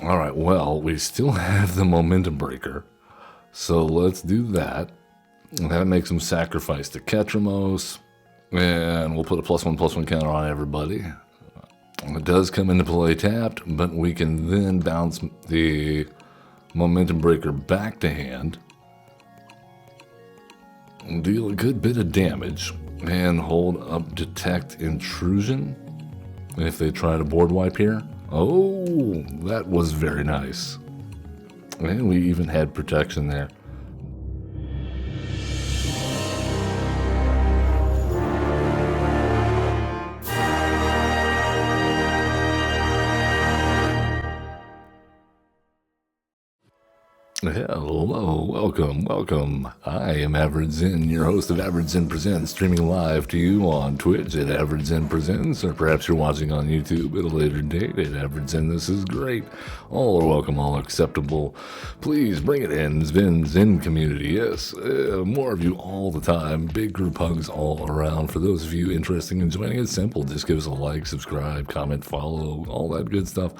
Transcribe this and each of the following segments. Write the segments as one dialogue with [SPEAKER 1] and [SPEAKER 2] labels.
[SPEAKER 1] All right, well, we still have the momentum breaker, so let's do that. That makes him sacrifice to Ketramos, and we'll put a +1/+1 counter on everybody. It does come into play tapped, but we can then bounce the momentum breaker back to hand, deal a good bit of damage, and hold up detect intrusion if they try to board wipe here. Oh, that was very nice. And we even had protection there. Hello, welcome. I am AverageZen, your host of AverageZen Presents, streaming live to you on Twitch at AverageZen Presents, or perhaps you're watching on YouTube at a later date at AverageZen. This is great. All are welcome, all acceptable. Please bring it in, Zen community. Yes, more of you all the time. Big group hugs all around. For those of you interested in joining, it's simple. Just give us a like, subscribe, comment, follow, all that good stuff.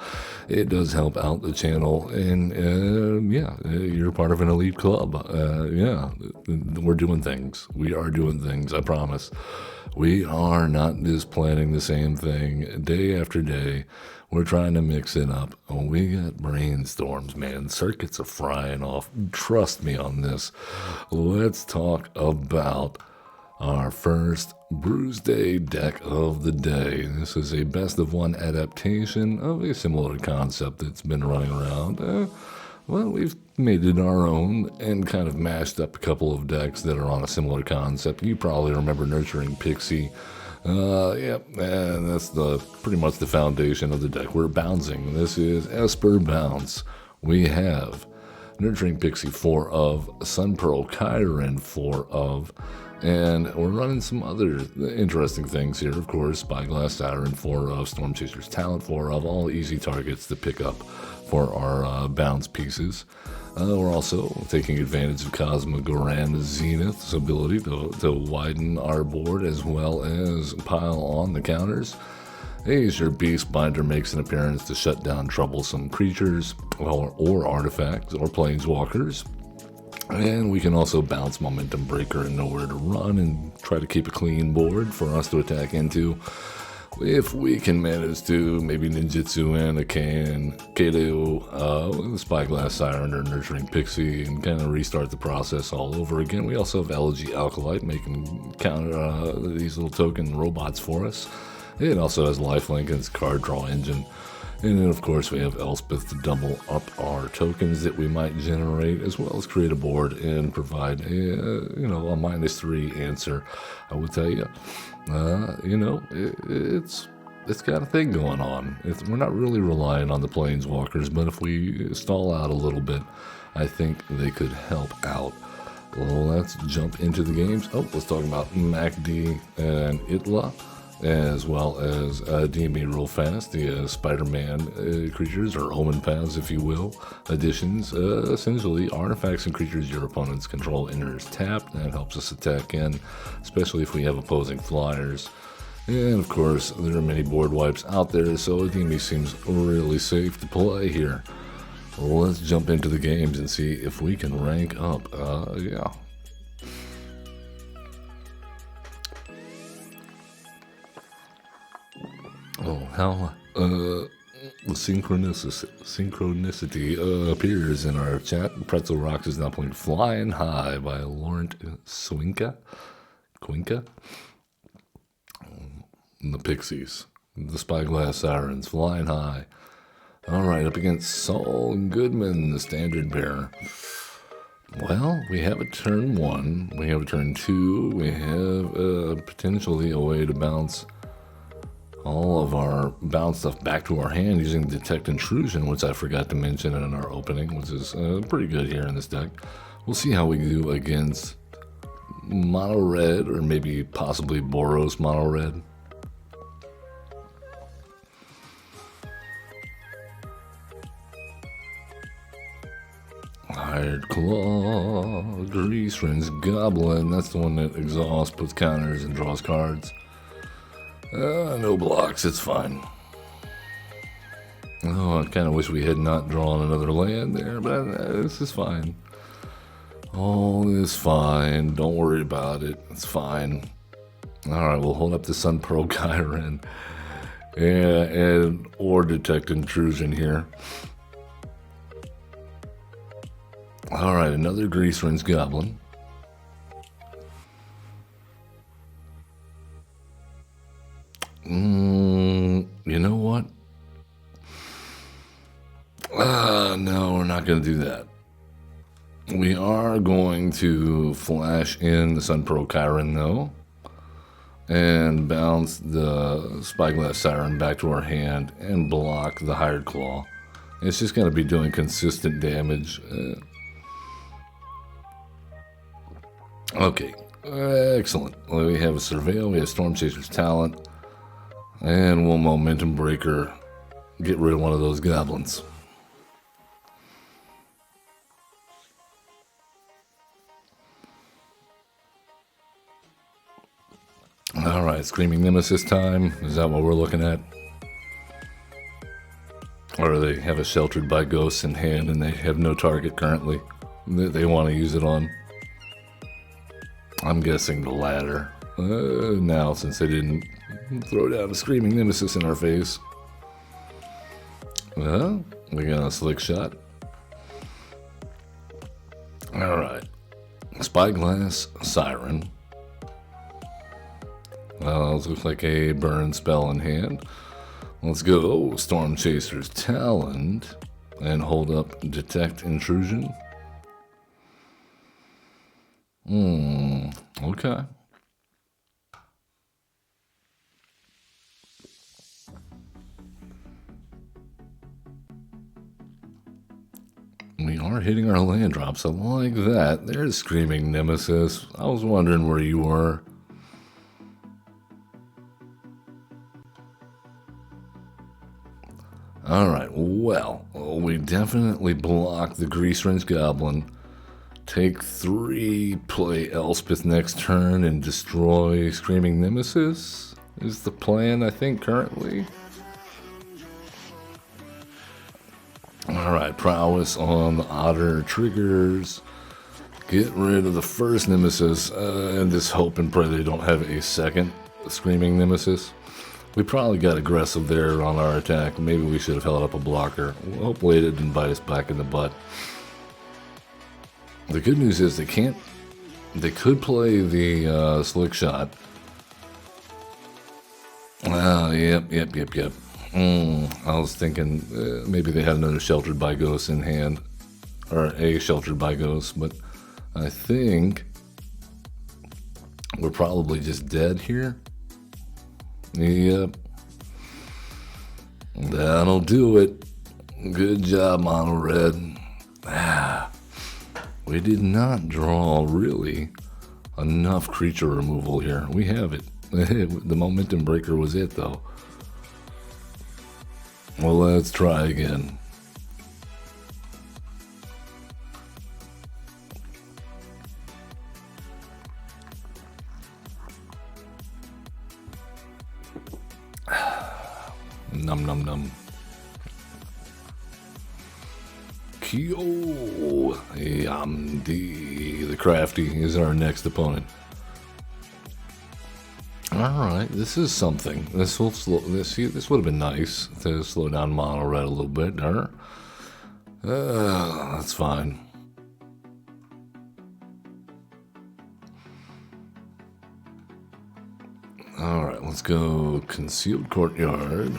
[SPEAKER 1] It does help out the channel, and you're part of an elite club. We're doing things. We are doing things, I promise. We are not just planning the same thing day after day. We're trying to mix it up. We got brainstorms, man. Circuits are frying off. Trust me on this. Let's talk about our first Brews Day deck of the day. This is a best of one adaptation of a similar concept that's been running around. Well, we've made it our own and kind of mashed up a couple of decks that are on a similar concept. You probably remember Nurturing Pixie. And that's pretty much the foundation of the deck. We're bouncing. This is Esper Bounce. We have Nurturing Pixie 4 of, Sun Pearl Chiron 4 of, and we're running some other interesting things here, of course. Spyglass Siren 4 of, Storm Chaser's Talent 4 of, all easy targets to pick up for our bounce pieces. We're also taking advantage of Cosmogrand Zenith's ability to widen our board as well as pile on the counters. Azure Beastbinder makes an appearance to shut down troublesome creatures or artifacts or planeswalkers. And we can also bounce Momentum Breaker and Nowhere to Run and try to keep a clean board for us to attack into. If we can manage to maybe ninjutsu in a Kato, Spyglass Siren or Nurturing Pixie and kind of restart the process all over again. We also have Elegy Alkalite making counter these little token robots for us. It also has lifelink and its card draw engine. And then, of course, we have Elspeth to double up our tokens that we might generate, as well as create a board and provide a -3 answer. I would tell you, it's got a thing going on. We're not really relying on the planeswalkers, but if we stall out a little bit, I think they could help out. Well, let's jump into the games. Let's talk about MacD and Itla, as well as DME real fast, the Spider-Man creatures, or Omen Paths, if you will, additions. Essentially, artifacts and creatures your opponent's control enters tapped. That helps us attack in, especially if we have opposing flyers. And of course, there are many board wipes out there, so DME seems really safe to play here. Well, let's jump into the games and see if we can rank up. Oh, how the synchronicity appears in our chat. Pretzel Rocks is now playing Flying High by Laurent Quinca. And the Pixies. The Spyglass Sirens, Flying High. Alright, up against Saul Goodman, the Standard Bearer. Well, we have a turn 1, we have a turn 2, we have potentially a way to bounce all of our bounce stuff back to our hand using Detect Intrusion, which I forgot to mention in our opening, which is pretty good here in this deck. We'll see how we do against Mono Red, or maybe possibly Boros Mono Red. Hired Claw, Grease Friends Goblin, that's the one that exhausts, puts counters, and draws cards. No blocks, it's fine. Oh, I kind of wish we had not drawn another land there, but this is fine. All is fine. Don't worry about it. It's fine. Alright, we'll hold up the Sun Pearl Chiron and or detect intrusion here. Alright, another Grease Rinse Goblin. You know what? No, we're not going to do that. We are going to flash in the Sun Pearl Chiron, though, and bounce the Spyglass Siren back to our hand and block the Hired Claw. It's just going to be doing consistent damage. Okay, excellent. Well, we have a Surveil, we have Storm Chaser's Talent, and we'll Momentum Breaker, get rid of one of those goblins. Alright, Screaming Nemesis time. Is that what we're looking at? Or they have a Sheltered by Ghosts in hand and they have no target currently they want to use it on? I'm guessing the latter. Now, since they didn't throw down a Screaming Nemesis in our face. Well, we got a Slick Shot. Alright. Spyglass Siren. Well, this looks like a burn spell in hand. Let's go Storm Chaser's Talent and hold up Detect Intrusion. Okay. We are hitting our land drops. I like that. There's Screaming Nemesis. I was wondering where you were. Alright, well, we definitely block the Grease Rinse Goblin. Take 3, play Elspeth next turn, and destroy Screaming Nemesis is the plan, I think, currently. Alright, Prowess on the Otter triggers. Get rid of the first Nemesis, and just hope and pray they don't have a second Screaming Nemesis. We probably got aggressive there on our attack. Maybe we should have held up a blocker. Hopefully it didn't bite us back in the butt. The good news is they could play the Slick Shot. Yep. I was thinking maybe they had another Sheltered by Ghosts in hand. Or a Sheltered by Ghosts, but I think we're probably just dead here. Yep. That'll do it. Good job, Mono Red. We did not draw really enough creature removal here. We have it. The Momentum Breaker was it, though. Well, let's try again. Num. Kyo Yamdi, the Crafty, is our next opponent. Alright, this is something. This will slow this would have been nice to slow down Mono Red a little bit, that's fine. Alright, let's go Concealed Courtyard.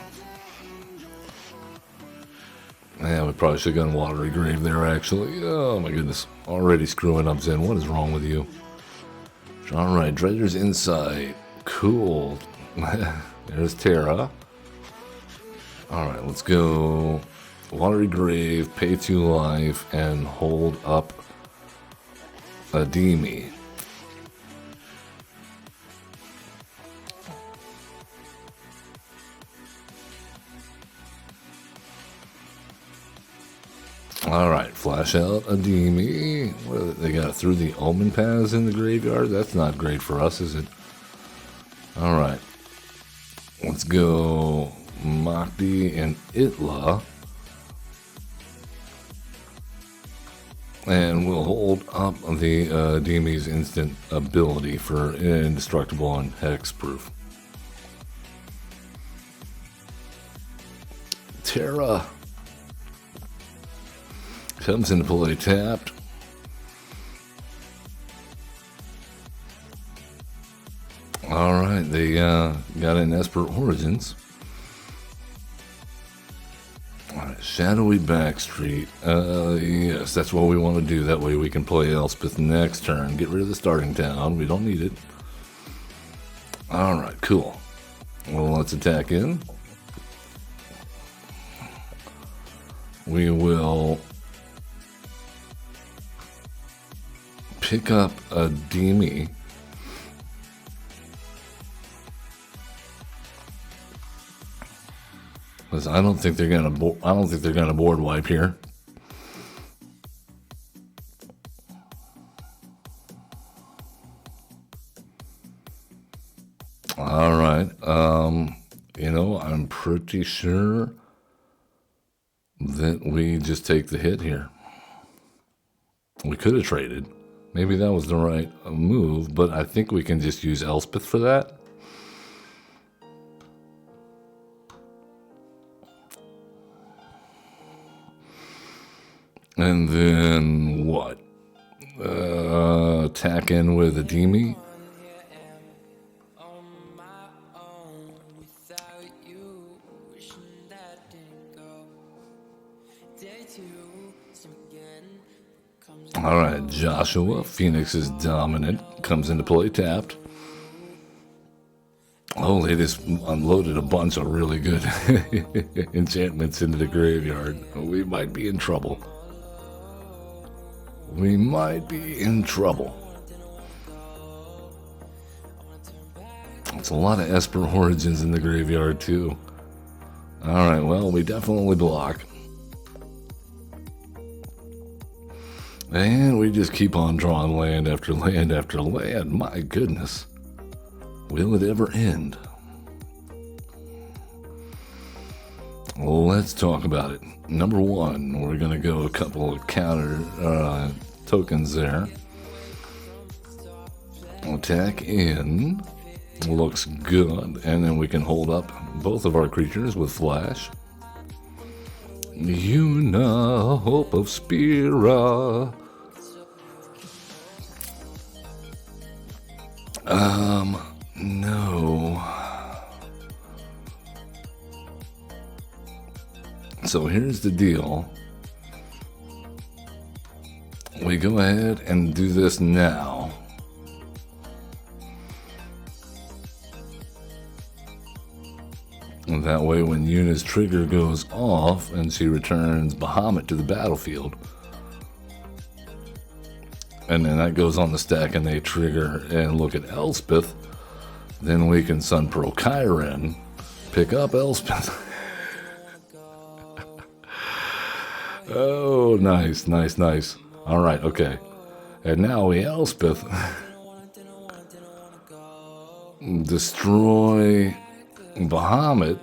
[SPEAKER 1] Yeah, we probably should have gone Watery Grave there, actually. Oh my goodness. Already screwing up, Zen. What is wrong with you? Alright, Dredger's Insight. Cool. There's Terra. Alright, let's go Watery Grave, pay 2 life, and hold up a Demi. Alright, flash out a Demi. They got through the Omen Paths in the graveyard? That's not great for us, is it? Alright. Let's go Makti and Itla. And we'll hold up the Demi's instant ability for indestructible and hexproof. Terra comes into play tapped. Alright, they got an Esper Origins. Alright, Shadowy Backstreet. Yes, that's what we want to do. That way we can play Elspeth next turn. Get rid of the starting town. We don't need it. Alright, cool. Well, let's attack in. We will pick up a Demi. Because I don't think they're gonna board wipe here. All right. You know, I'm pretty sure that we just take the hit here. We could have traded. Maybe that was the right move, but I think we can just use Elspeth for that. And then what? Attack in with a Demi. Alright, Joshua, Phoenix is dominant, comes into play tapped. Oh, they just unloaded a bunch of really good enchantments into the graveyard. We might be in trouble. We might be in trouble. It's a lot of Esper Origins in the graveyard, too. Alright, well, we definitely block. And we just keep on drawing land after land after land. My goodness. Will it ever end? Well, let's talk about it. Number one, we're going to go a couple of counter tokens there. Attack in. Looks good. And then we can hold up both of our creatures with flash. Una, Hope of Spira. No. So here's the deal. We go ahead and do this now. And that way when Yuna's trigger goes off and she returns Bahamut to the battlefield, and then that goes on the stack and they trigger and look at Elspeth, then we can Sun Pearl Chiron, pick up Elspeth. Oh, nice, nice, nice. All right, okay. And now we Elspeth destroy Bahamut.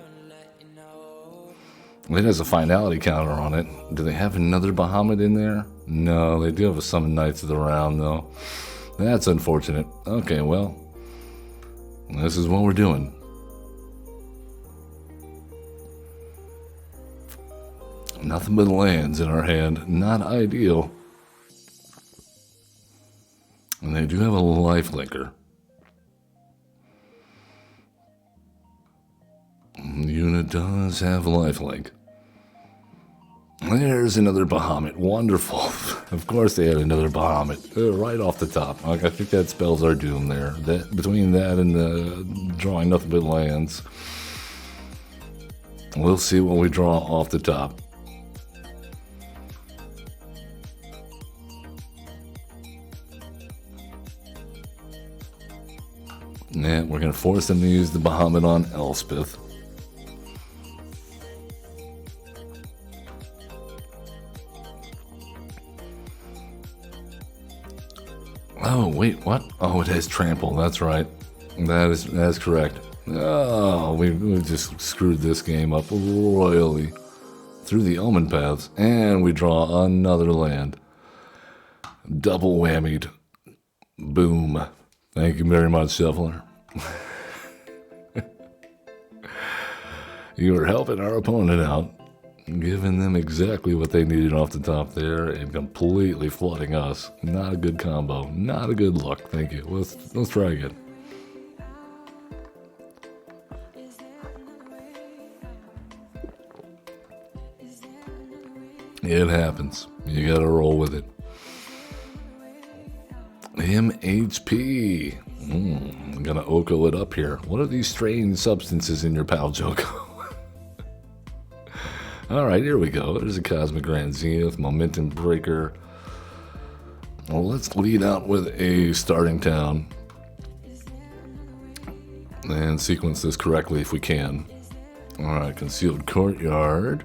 [SPEAKER 1] It has a finality counter on it. Do they have another Bahamut in there? No, they do have a Summon Knights of the Round, though. That's unfortunate. Okay, well, this is what we're doing. Nothing but lands in our hand. Not ideal. And they do have a lifelinker. Una does have lifelink. There's another Bahamut. Wonderful. Of course they had another Bahamut. Right off the top. I think that spells our doom there. That, between that and the drawing nothing but lands, we'll see what we draw off the top. And we're going to force them to use the Bahamut on Elspeth. Oh, wait, what? Oh, it has trample. That's right. That's correct. Oh, we just screwed this game up royally through the omen paths, and we draw another land. Double whammied. Boom. Thank you very much, Shuffler. You were helping our opponent out, giving them exactly what they needed off the top there, and completely flooding us. Not a good combo. Not a good look. Thank you. Let's try again. It happens. You gotta roll with it. MHP. I'm gonna Oko it up here. What are these strange substances in your pal Joko? Alright, here we go. There's a Cosmogrand Zenith, Momentum Breaker. Well, let's lead out with a starting town and sequence this correctly if we can. Alright, Concealed Courtyard.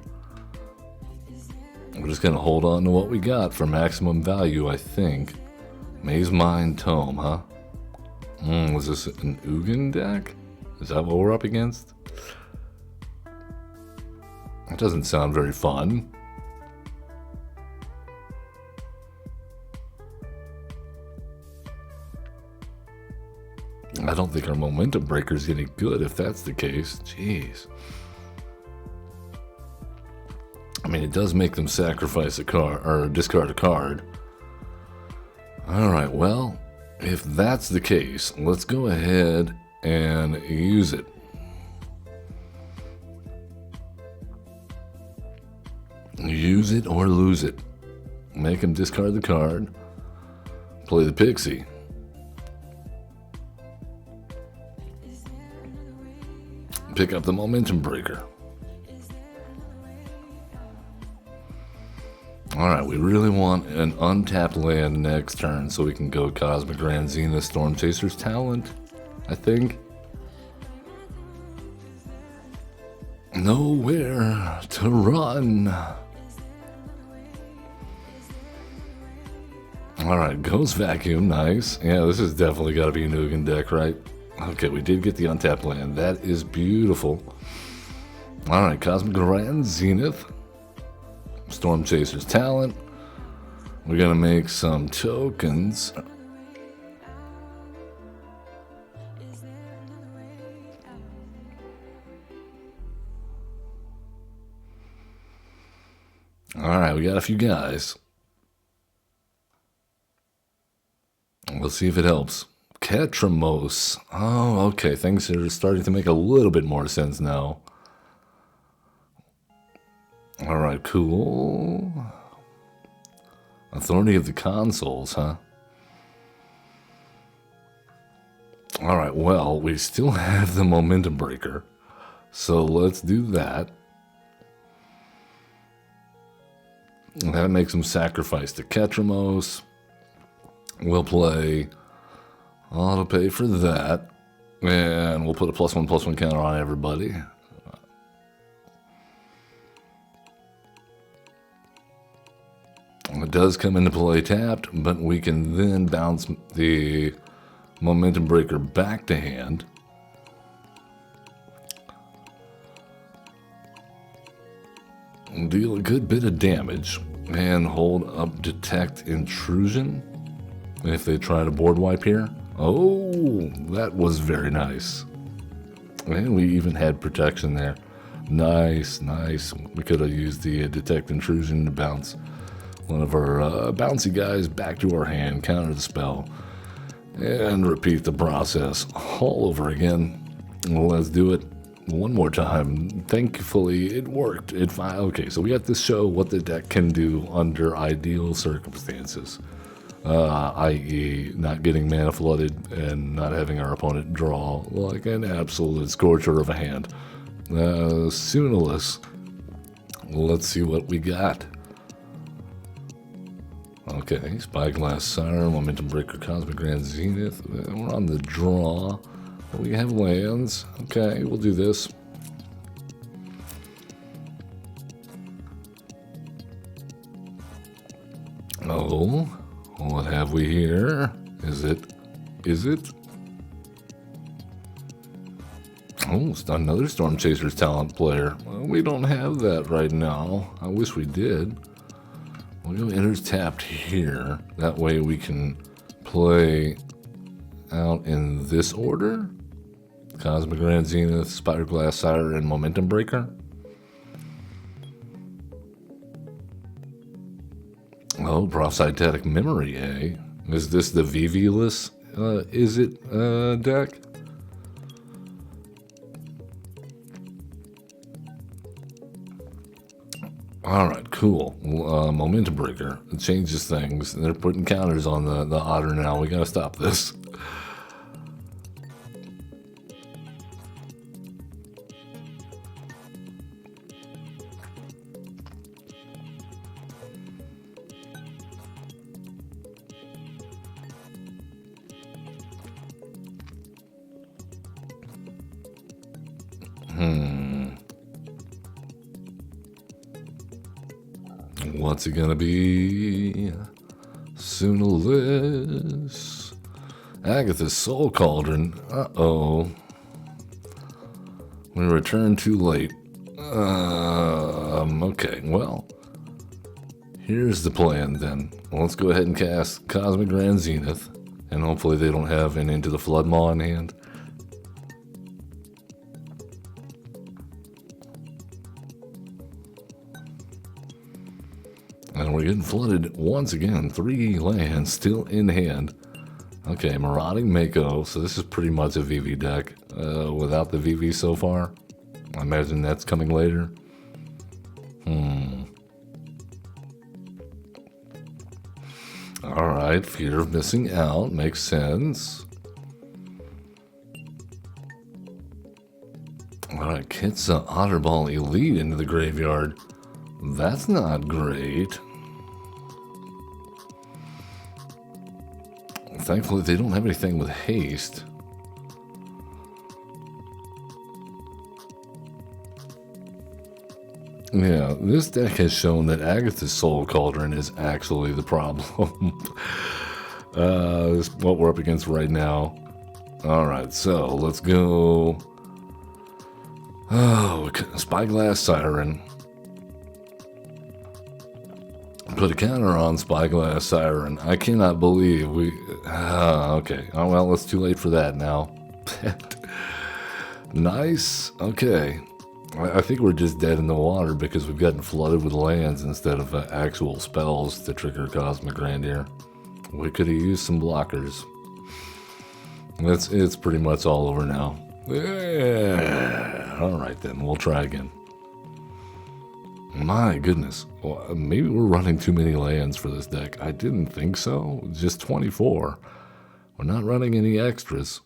[SPEAKER 1] We're just gonna hold on to what we got for maximum value, I think. Maze Mine Tome, huh? Was this an Ugin deck? Is that what we're up against? That doesn't sound very fun. I don't think our Momentum Breaker is any good if that's the case. Jeez. I mean, it does make them sacrifice a card, or discard a card. Alright, well, if that's the case, let's go ahead and use it. Use it or lose it. Make him discard the card. Play the Pixie. Pick up the Momentum Breaker. Alright, we really want an untapped land next turn so we can go Cosmogrand Zenith Storm Chaser's Talent, I think. Nowhere to run. Alright, Ghost Vacuum, nice. Yeah, this has definitely got to be a Ugin deck, right? Okay, we did get the untapped land. That is beautiful. Alright, Cosmogrand Zenith. Storm Chaser's Talent. We're gonna make some tokens. Alright, we got a few guys. We'll see if it helps. Ketramos. Oh, okay. Things are starting to make a little bit more sense now. Alright, cool. Authority of the Consoles, huh? Alright, well, we still have the Momentum Breaker. So let's do that. That makes some sacrifice to Ketramos. We'll play auto pay for that. And we'll put a +1/+1 counter on everybody. It does come into play tapped, but we can then bounce the Momentum Breaker back to hand. Deal a good bit of damage and hold up Detect Intrusion if they try to board wipe here. Oh, that was very nice. And we even had protection there. Nice, nice. We could have used the Detect Intrusion to bounce one of our bouncy guys back to our hand, counter the spell, and repeat the process all over again. Let's do it one more time. Thankfully, it worked. Okay, so we have to show what the deck can do under ideal circumstances, i.e. not getting mana flooded and not having our opponent draw like an absolute scorcher of a hand. Sooniless. Let's see what we got. Okay, Spyglass Siren, Momentum Breaker, Cosmogrand Zenith. We're on the draw. We have lands. Okay, we'll do this. Oh, what have we here? Is it? Oh, it's another Storm Chaser's Talent player. Well, we don't have that right now. I wish we did. We'll go enters tapped here. That way we can play out in this order. Cosmogrand, Zenith, Spiderglass, Siren, and Momentum Breaker. Oh, Prophetic Memory, eh? Is this the VV-less, deck? Alright, cool. Momentum Breaker. It changes things. They're putting counters on the otter now. We gotta stop this. What's it gonna be? Soonaless. Agatha's Soul Cauldron. Uh-oh. We returned too late. Okay, well. Here's the plan then. Let's go ahead and cast Cosmogrand Zenith. And hopefully they don't have an Into the Flood Maw in hand. And we're getting flooded once again. 3 lands still in hand. Okay, Marauding Mako. So this is pretty much a VV deck without the VV so far. I imagine that's coming later. Alright, Fear of Missing Out. Makes sense. Alright, Kitsa Otterball Elite into the graveyard. That's not great. Thankfully, they don't have anything with haste. Yeah, this deck has shown that Agatha's Soul Cauldron is actually the problem. This is what we're up against right now. Alright, so let's go. Oh, Spyglass Siren. Put a counter on Spyglass Siren. I cannot believe we... okay. Oh, well, it's too late for that now. Nice. Okay. I think we're just dead in the water because we've gotten flooded with lands instead of actual spells to trigger Cosmogrand here. We could have used some blockers. It's pretty much all over now. Yeah. Alright then, we'll try again. My goodness. Well, maybe we're running too many lands for this deck. I didn't think so. Just 24. We're not running any extras.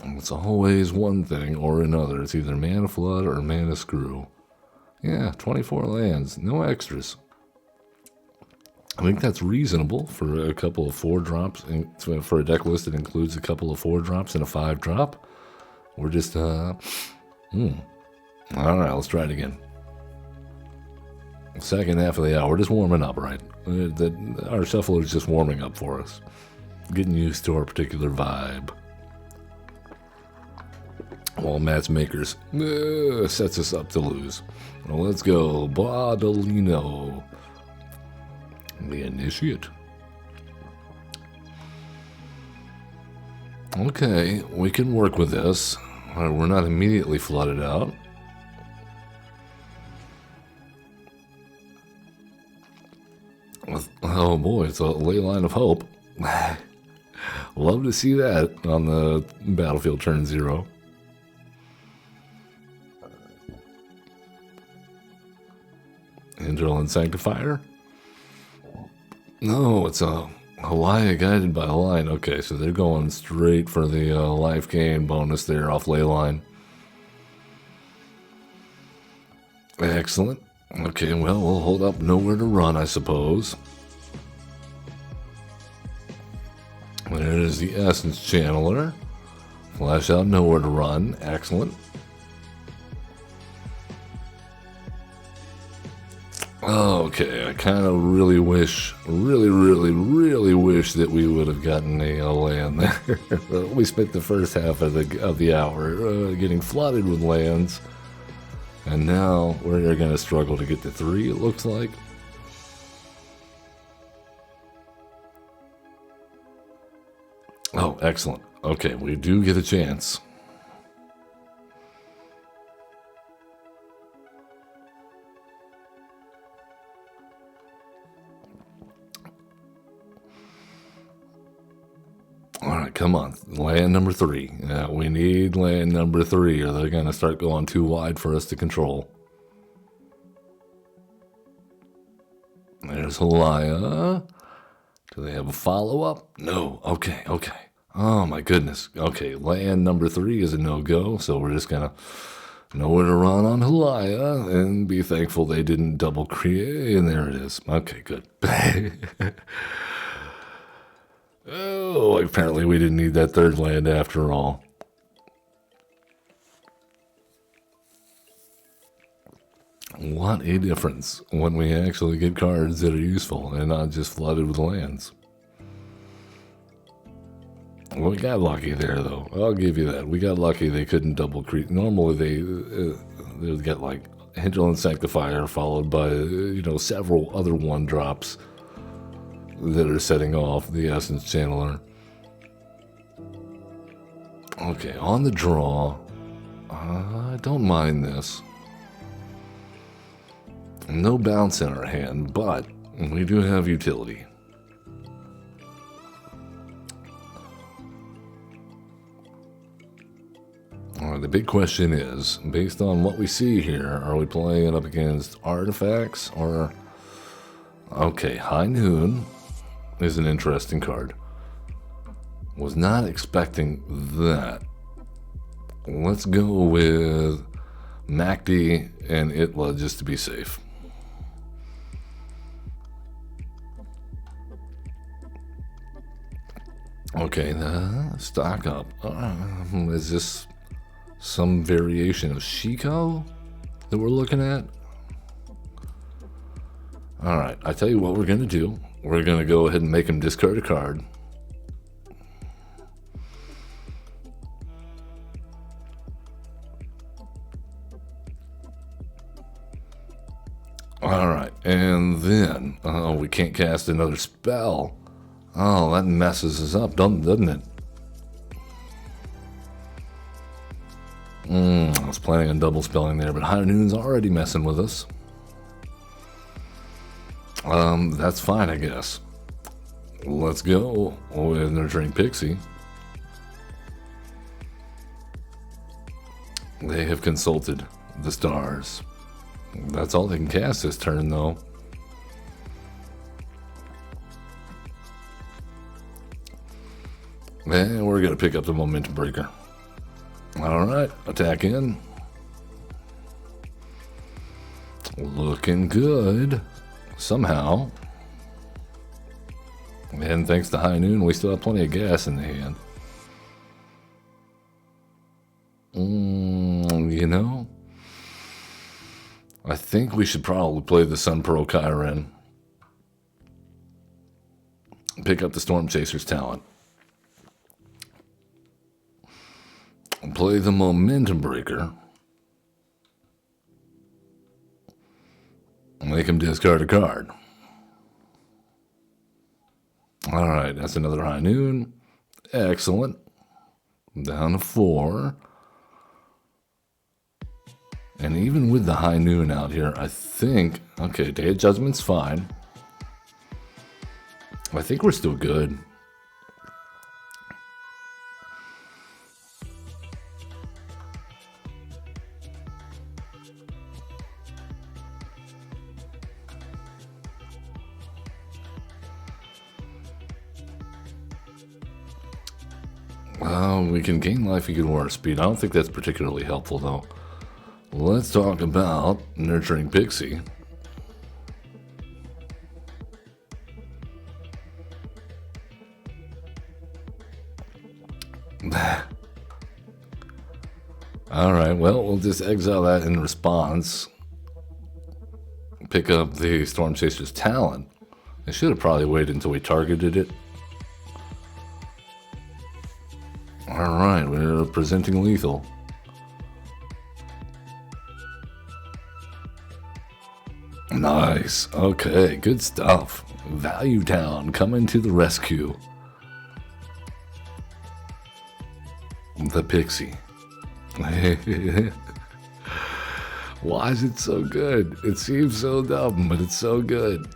[SPEAKER 1] It's always one thing or another. It's either Mana Flood or Mana Screw. Yeah, 24 lands. No extras. I think that's reasonable for a couple of 4-drops. For a deck list that includes a couple of 4-drops and a 5-drop. We're just, Alright, let's try it again. Second half of the hour, we're just warming up, right? Our shuffler is just warming up for us. Getting used to our particular vibe. While Matchmakers sets us up to lose. Well, let's go. Baudolino. The Initiate. Okay, we can work with this. We're not immediately flooded out. Oh boy, it's a ley line of hope. Love to see that on the battlefield turn 0. Indral and Sanctifier? No, it's a Hawaii guided by line. Okay, so they're going straight for the life gain bonus there off Leyline. Excellent. Okay, well, we'll hold up Nowhere to Run, I suppose. There's the Essence Channeler. Flash out Nowhere to Run. Excellent. Okay, I kind of really wish, really wish that we would have gotten a land there. We spent the first half of the hour getting flooded with lands, And now we're going to struggle to get to 3, it looks like. Oh, excellent. Okay, we do get a chance. Alright, come on. Land number 3. We need land number 3 or they're going to start going too wide for us to control. There's Halaya. Do they have a follow-up? No. Okay, okay. Oh my goodness. Okay, land number 3 is a no-go, so we're just going to know where to run on Halaya and be thankful they didn't double create. And there it is. Okay, good. Oh, apparently we didn't need that 3rd land after all. What a difference when we actually get cards that are useful and not just flooded with lands. Well, we got lucky there, though. I'll give you that. We got lucky they couldn't double creep. Normally they get like Hinterland Sanctifier followed by, several other 1-drops that are setting off the Essence Channeler. Okay, on the draw. I don't mind this. No bounce in our hand, but we do have utility. Alright, the big question is, based on what we see here, are we playing it up against artifacts or... Okay, High Noon is an interesting card. Was not expecting that. Let's go with MACD and Itla just to be safe. Okay, stock up. Is this some variation of Shiko that we're looking at? Alright, I tell you what we're going to do. We're going to go ahead and make him discard a card. Alright, and then, we can't cast another spell. Oh, that messes us up, doesn't it? I was planning on double spelling there, but High Noon's already messing with us. That's fine, I guess. Let's go with Nurturing Pixie. They have consulted the stars. That's all they can cast this turn, though. And we're going to pick up the Momentum Breaker. Alright, attack in. Looking good. Somehow. And thanks to High Noon, we still have plenty of gas in the hand. I think we should probably play the Sun Pearl Chiron. Pick up the Storm Chaser's talent. Play the Momentum Breaker. Make him discard a card. Alright, that's another High Noon. Excellent. Down to 4. And even with the High Noon out here, I think... Okay, Day of Judgment's fine. I think we're still good. We can gain life, we can warp speed. I don't think that's particularly helpful, though. Let's talk about Nurturing Pixie. Alright, well, we'll just exile that in response. Pick up the Storm Chaser's talent. I should have probably waited until we targeted it. Alright, we're presenting lethal. Nice. Okay, good stuff. Value Town coming to the rescue. The Pixie. Why is it so good? It seems so dumb, but it's so good.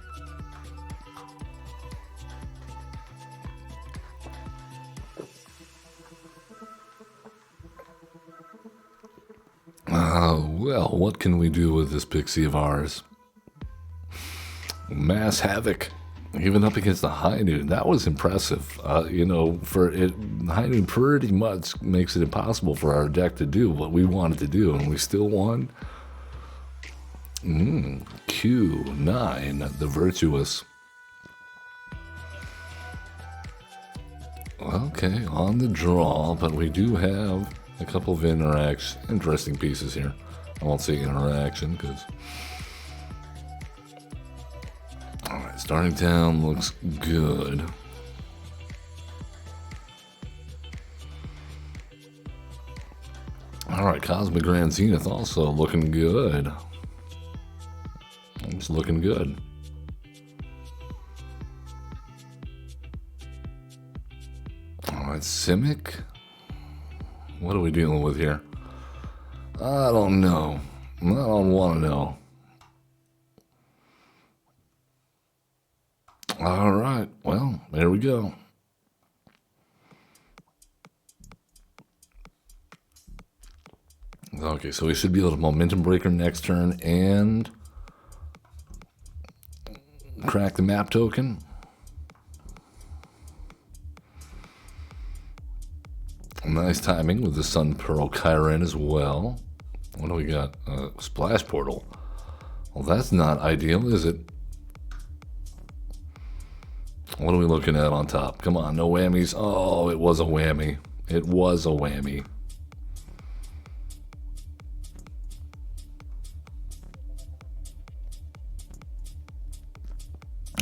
[SPEAKER 1] Well, what can we do with this Pixie of ours? Mass havoc. Even up against the High Noon. That was impressive. You know, for it, High Noon pretty much makes it impossible for our deck to do what we wanted to do, and we still won. Q9, the Virtuous. Okay, on the draw, but we do have a couple of interesting pieces here. I won't say interaction because... Alright, starting town looks good. Alright, Cosmogrand Zenith also looking good. It's looking good. Alright, Simic. What are we dealing with here? I don't know. I don't want to know. Alright, well, there we go. Okay, so we should be able to momentum breaker next turn and crack the map token. Nice timing with the Sun Pearl Chiron as well. What do we got? Splash Portal. Well, that's not ideal, is it? What are we looking at on top? Come on, no whammies. Oh, it was a whammy. It was a whammy.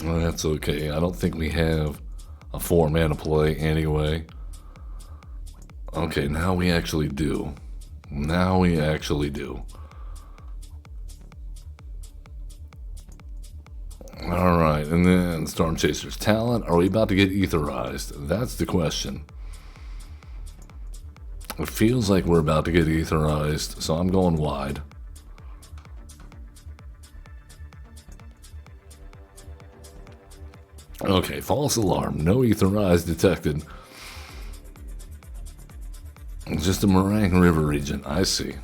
[SPEAKER 1] Well, that's okay. I don't think we have a 4-mana play anyway. Okay, now we actually do. Now we actually do. Alright, and then Storm Chaser's Talent. Are we about to get etherized? That's the question. It feels like we're about to get etherized, so I'm going wide. Okay, false alarm. No etherized detected. Just a Meringue River region. I see.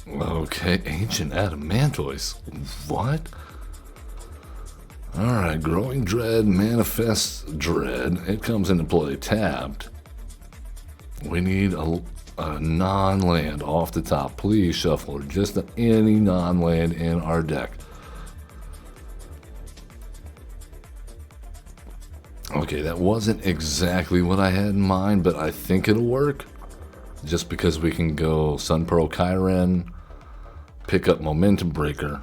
[SPEAKER 1] Okay, Ancient Adamantoise. What? Alright, Growing Dread, Manifest Dread. It comes into play tapped. We need a non-land off the top. Please, Shuffler. Just any non-land in our deck. Okay, that wasn't exactly what I had in mind, but I think it'll work. Just because we can go Sun Pearl Chiron, pick up Momentum Breaker,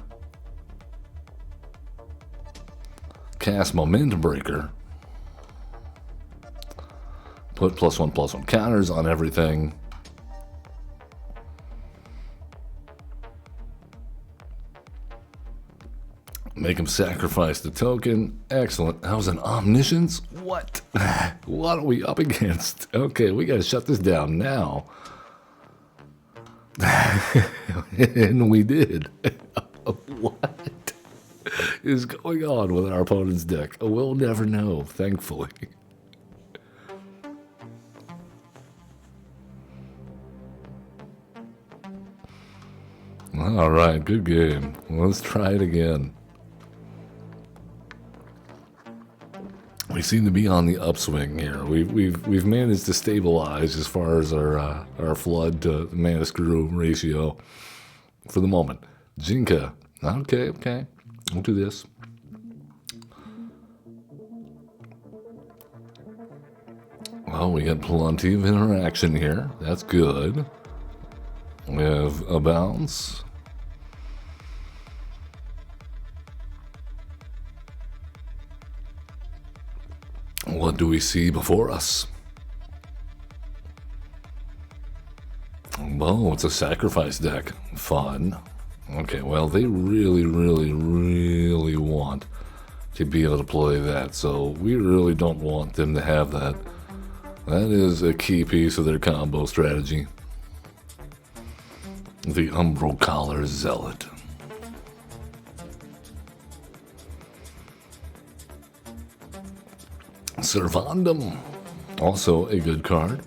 [SPEAKER 1] cast Momentum Breaker, put +1/+1 counters on everything. Make him sacrifice the token. Excellent. That was an Omniscience? What? What are we up against? Okay, we gotta shut this down now. And we did. What is going on with our opponent's deck? We'll never know, thankfully. All right, good game. Let's try it again. We seem to be on the upswing here. We've managed to stabilize as far as our flood to mana screw ratio for the moment. Jinka. Okay. We'll do this. Well, we got plenty of interaction here. That's good. We have a bounce. What do we see before us? Oh, it's a sacrifice deck. Fun. Okay, well, they really, really, really want to be able to play that, so we really don't want them to have that. That is a key piece of their combo strategy. The Umbral Collar Zealot. Servandum, also a good card.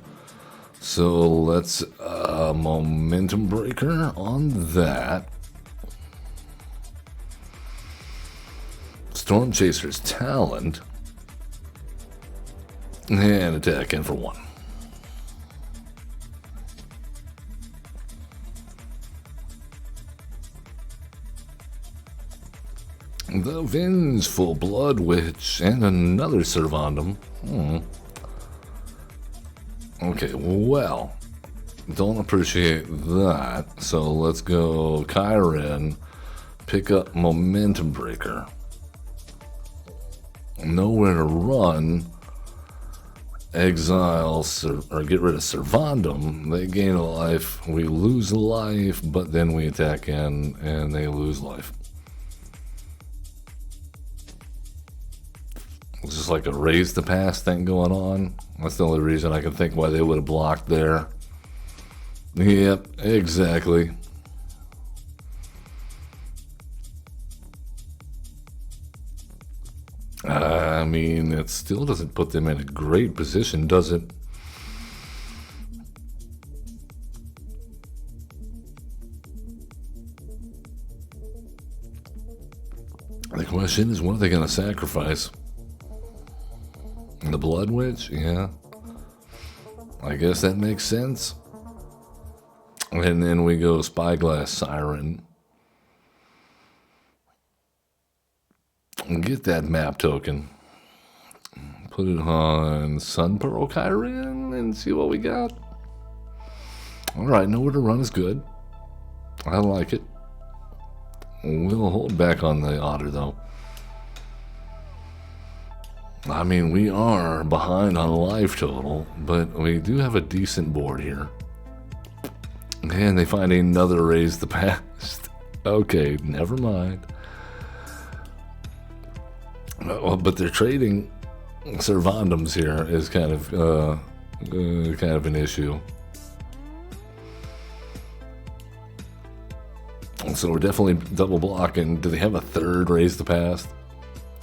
[SPEAKER 1] So let's Momentum Breaker on that. Storm Chaser's Talent. And attack in for 1. The Vengeful Blood Witch and another Servandum. Okay, well, don't appreciate that. So let's go Kyren, pick up Momentum Breaker. Nowhere to run. Exile or get rid of Servandum. They gain a life. We lose a life, but then we attack in and they lose life. It's just like a raise the pass thing going on. That's the only reason I can think why they would have blocked there. Yep, exactly. I mean, it still doesn't put them in a great position, does it? The question is, what are they going to sacrifice? The Blood Witch? Yeah. I guess that makes sense. And then we go Spyglass Siren. Get that map token. Put it on Sun Pearl Kyren and see what we got. Alright, nowhere to run is good. I like it. We'll hold back on the Otter though. I mean, we are behind on life total, but we do have a decent board here. And they find another Raise the Past. Okay, never mind. But they're trading Servandums here is kind of an issue. So we're definitely double blocking. Do they have a third Raise the Past?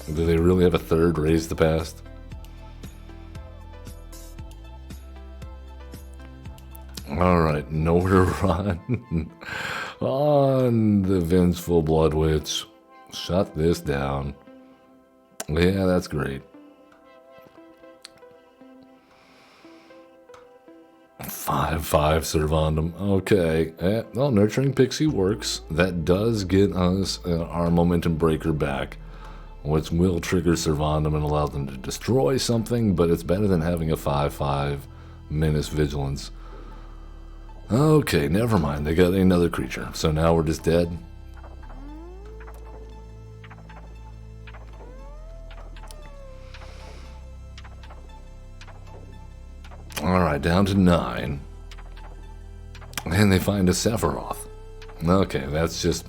[SPEAKER 1] Do they really have a third Raise the Past? Alright, nowhere to run. On the Vengeful Blood Witch. Shut this down. Yeah, that's great. 5/5 Servandum. Okay. Well, Nurturing Pixie works. That does get us our Momentum Breaker back, which will trigger Servandum and allow them to destroy something, but it's better than having a 5/5 Menace Vigilance. Okay, never mind. They got another creature. So now we're just dead. Alright, down to 9. And they find a Sephiroth. Okay, that's just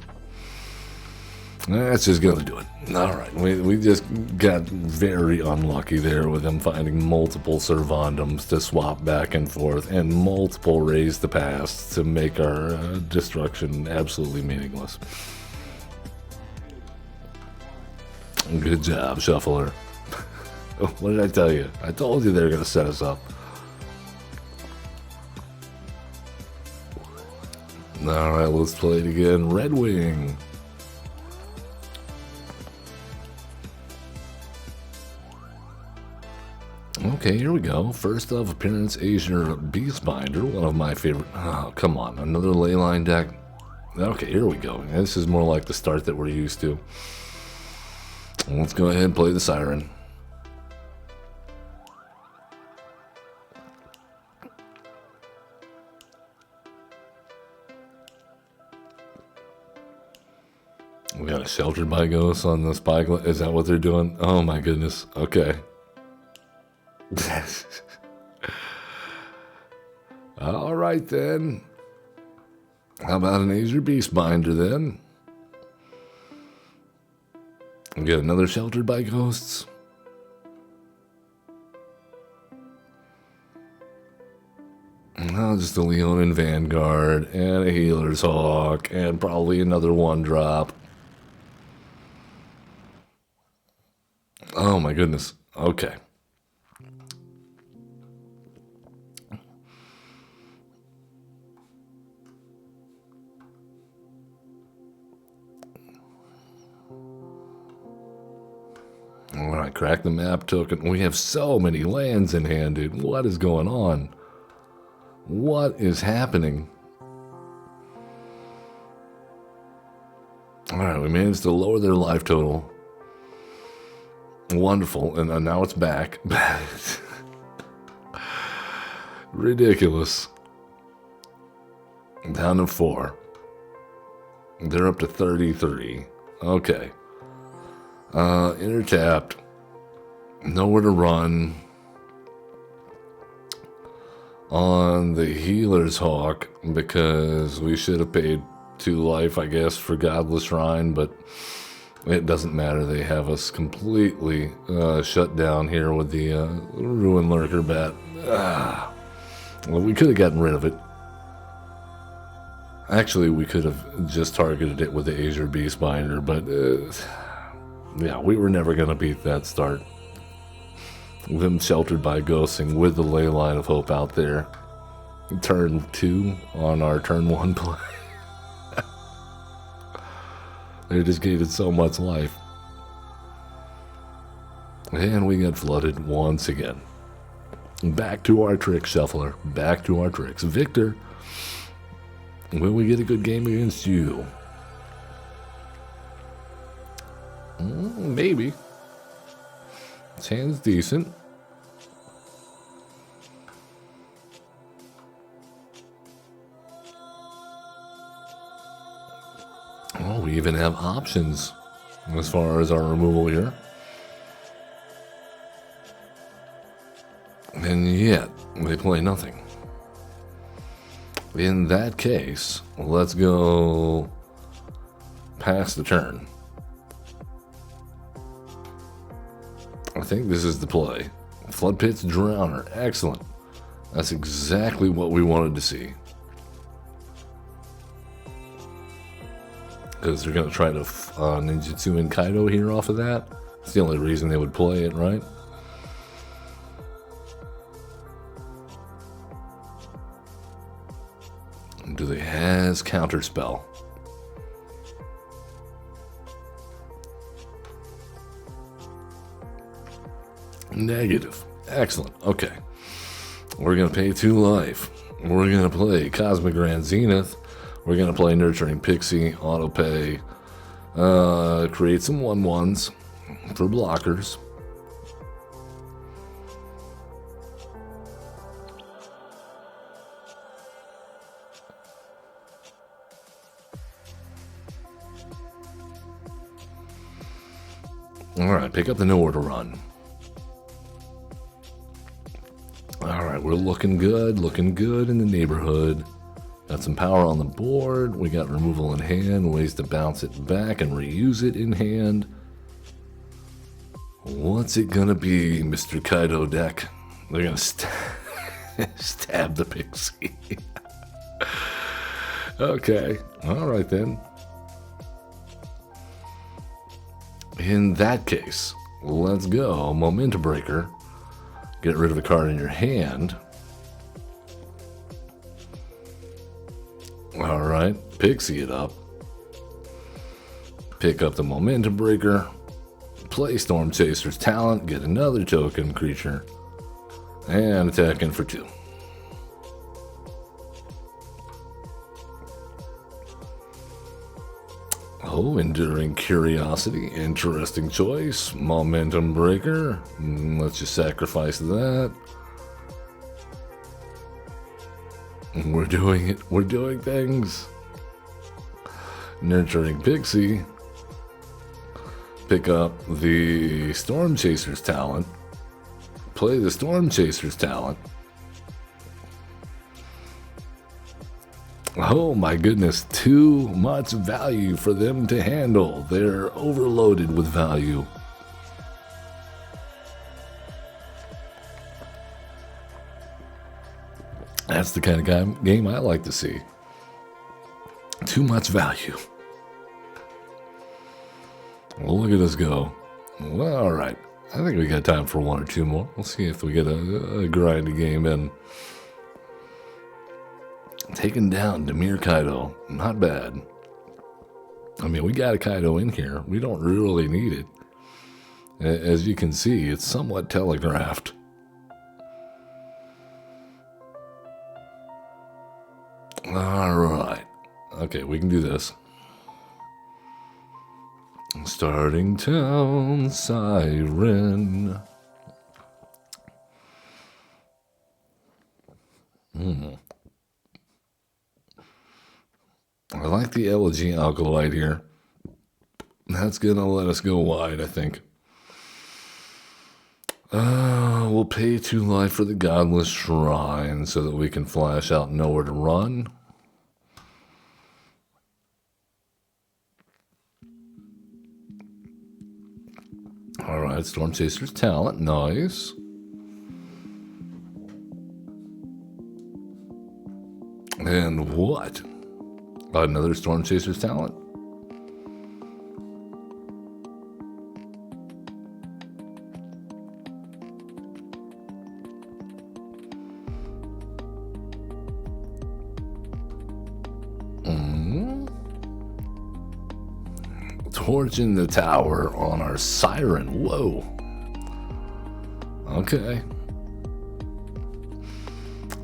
[SPEAKER 1] gonna do it. Alright, we just got very unlucky there with them finding multiple Servandums to swap back and forth and multiple Raise the Past to make our destruction absolutely meaningless. Good job, Shuffler. What did I tell you? I told you they were gonna set us up. Alright, let's play it again. Red Wing. Okay, here we go. First of appearance, Azure Beastbinder, one of my favorite. Oh, come on, another Leyline deck. Okay, here we go. This is more like the start that we're used to. Let's go ahead and play the Siren. We got a Sheltered by Ghosts on the Spyglass. Is that what they're doing? Oh my goodness. Okay. All right, then. How about an Azure Beast Binder, then? We get another Sheltered by Ghosts. Oh, just a Leonin Vanguard and a Healer's Hawk and probably another 1-drop. Oh my goodness. Okay. All right, crack the map token. We have so many lands in hand, dude. What is going on? What is happening? All right, we managed to lower their life total. Wonderful, and now it's back. Ridiculous. Down to 4. They're up to 33. Okay. Intertapped. Nowhere to run. On the Healer's Hawk, because we should have paid 2 life, I guess, for Godless Shrine, but it doesn't matter. They have us completely shut down here with the Ruin Lurker bat. Well, we could have gotten rid of it. Actually, we could have just targeted it with the Azure Beast Binder, but yeah, we were never going to beat that start. Them Sheltered by Ghosting with the Ley Line of Hope out there. Turn 2 on our turn 1 play. They just gated so much life. And we get flooded once again. Back to our trick shuffler. Back to our tricks. Victor, will we get a good game against you? Maybe. His hand's decent. Oh, we even have options as far as our removal here. And yet, they play nothing. In that case, let's go past the turn. I think this is the play. Flood Pit's Drowner. Excellent. That's exactly what we wanted to see. Because they're going to try to ninjutsu and Kaido here off of that. It's the only reason they would play it, right? Do they has Counterspell? Negative. Excellent. Okay. We're going to pay 2 life. We're going to play Cosmogrand Zenith. We're going to play Nurturing Pixie, auto pay, create some 1/1s for blockers. All right, pick up the Nowhere to Run. All right, we're looking good in the neighborhood. Got some power on the board. We got removal in hand, ways to bounce it back and reuse it in hand. What's it gonna be, Mr. Kaido deck? They're gonna stab the Pixie. Okay, all right then. In that case, let's go Momentum Breaker. Get rid of a card in your hand. All right, Pixie it up. Pick up the Momentum Breaker. Play Storm Chaser's Talent. Get another token creature. And attack in for 2. Oh, Enduring Curiosity. Interesting choice. Momentum Breaker. Let's just sacrifice that. We're doing it. We're doing things. Nurturing Pixie. Pick up the Storm Chaser's Talent. play the Storm Chaser's talent. Oh my goodness, too much value for them to handle. They're overloaded with value. That's the kind of game I like to see. Too much value. Well, look at us go. Well, all right. I think we got time for one or two more. We'll see if we get a grindy game in. Taking down Demir Kaido. Not bad. I mean, we got a Kaido in here. We don't really need it. As you can see, it's somewhat telegraphed. All right. Okay, we can do this. Starting town siren. I like the elegy alkalite here. That's gonna let us go wide, I think. We'll pay 2 life for the Godless Shrine so that we can flash out nowhere to run. Alright, Storm Chaser's talent, nice. And what? Another Storm Chaser's talent? Torch in the tower on our siren. Whoa. Okay.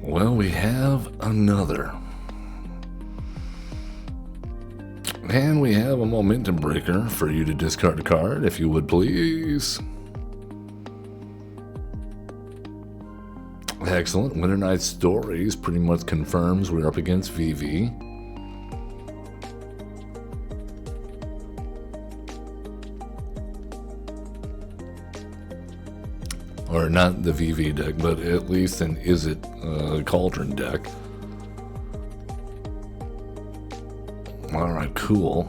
[SPEAKER 1] Well, we have another. And we have a momentum breaker for you to discard a card, if you would please. Excellent. Winter Night Stories pretty much confirms we're up against VV. Or not the VV deck, but at least an Is It Cauldron deck. Alright, cool.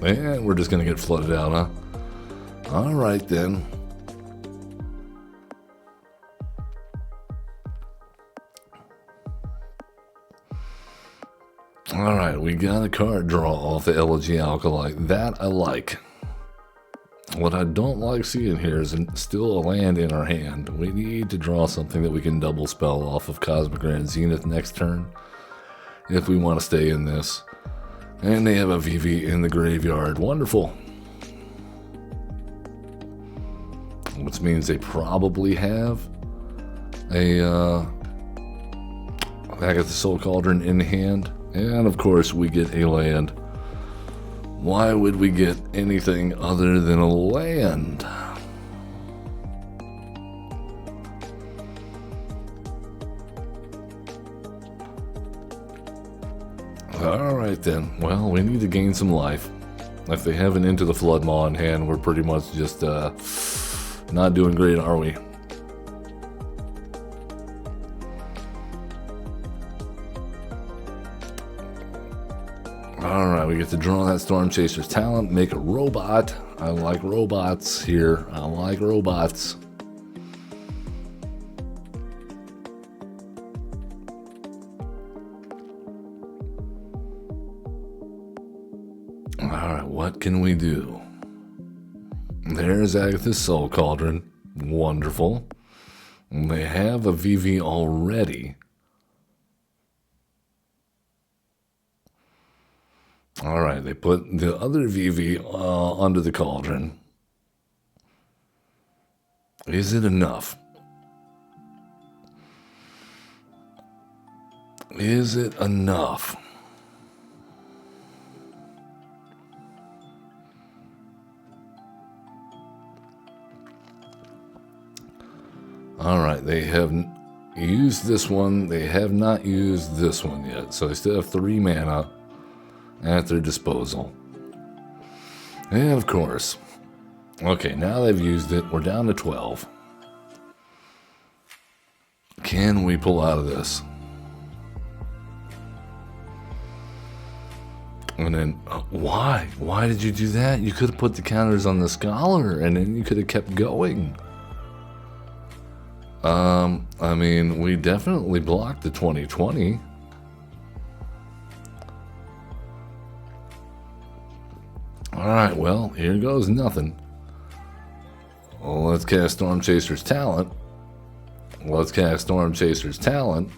[SPEAKER 1] And we're just going to get flooded out, huh? Alright then. Alright, we got a card draw off the Elegy Alkalite. That I like. What I don't like seeing here is still a land in our hand. We need to draw something that we can double spell off of Cosmogrand Zenith next turn if we want to stay in this. And they have a VV in the graveyard. Wonderful. Which means they probably have a Agatha Soul Cauldron in hand. And of course we get a land. Why would we get anything other than a land? Alright then. Well, we need to gain some life. If they have an Into the Flood Maw in hand, we're pretty much just not doing great, are we? Alright, we get to draw that Storm Chaser's talent, make a robot. I like robots here. I like robots. Alright, what can we do? There's Agatha's Soul Cauldron. Wonderful. They have a VV already. Alright, they put the other VV under the cauldron. Is it enough? Is it enough? Alright, they have used this one. They have not used this one yet. So they still have 3 mana at their disposal. And of course. Okay, now they've used it. We're down to 12. Can we pull out of this? And then, why? Why did you do that? You could have put the counters on the scholar, and then you could have kept going. I mean, we definitely blocked the 2020. Alright, well, here goes nothing. Well, let's cast Storm Chaser's Talent. Let's cast Storm Chaser's Talent.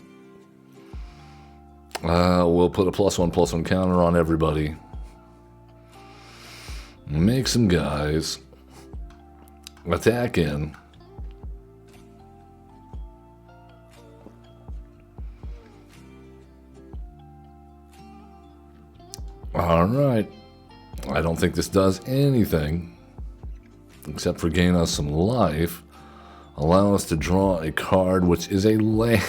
[SPEAKER 1] We'll put a +1/+1 counter on everybody. Make some guys. Attack in. Alright. I don't think this does anything except for gain us some life. Allow us to draw a card, which is a land.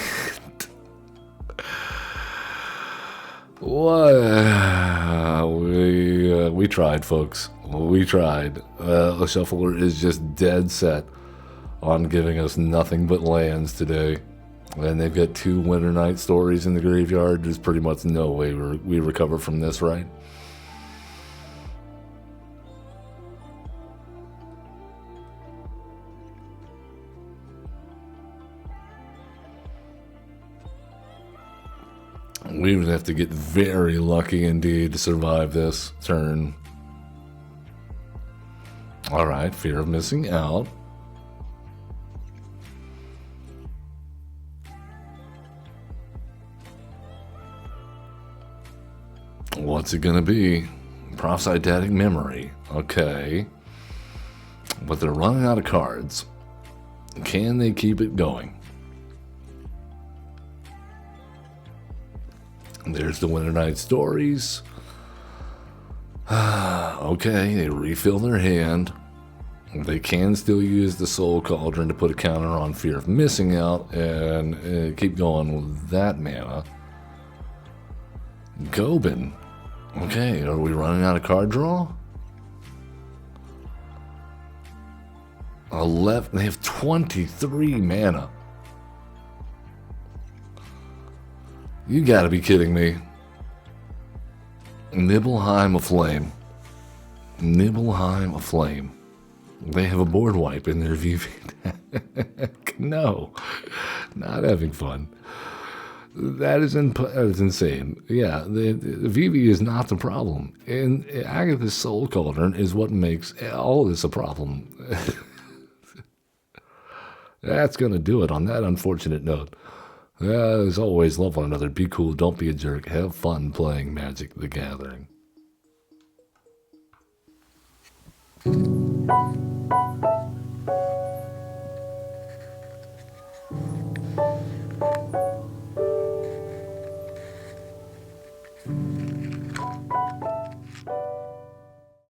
[SPEAKER 1] What? We tried, folks. We tried. The Shuffler is just dead set on giving us nothing but lands today. And they've got 2 Winter Night Stories in the graveyard. There's pretty much no way we recover from this, right? We would have to get very lucky indeed to survive this turn. Alright, fear of missing out. What's it gonna be? Prophesied Memory. Okay. But they're running out of cards. Can they keep it going? There's the Winter Night Stories. Okay, they refill their hand. They can still use the Soul Cauldron to put a counter on fear of missing out and keep going with that mana. Gobin. Okay, are we running out of card draw? 11. They have 23 mana. You gotta be kidding me. Nibelheim Aflame. Nibelheim Aflame. They have a board wipe in their VV deck. No, not having fun. That is insane. Yeah, the VV is not the problem. And Agatha's Soul Cauldron is what makes all this a problem. That's going to do it on that unfortunate note. As always, love one another. Be cool. Don't be a jerk. Have fun playing Magic the Gathering.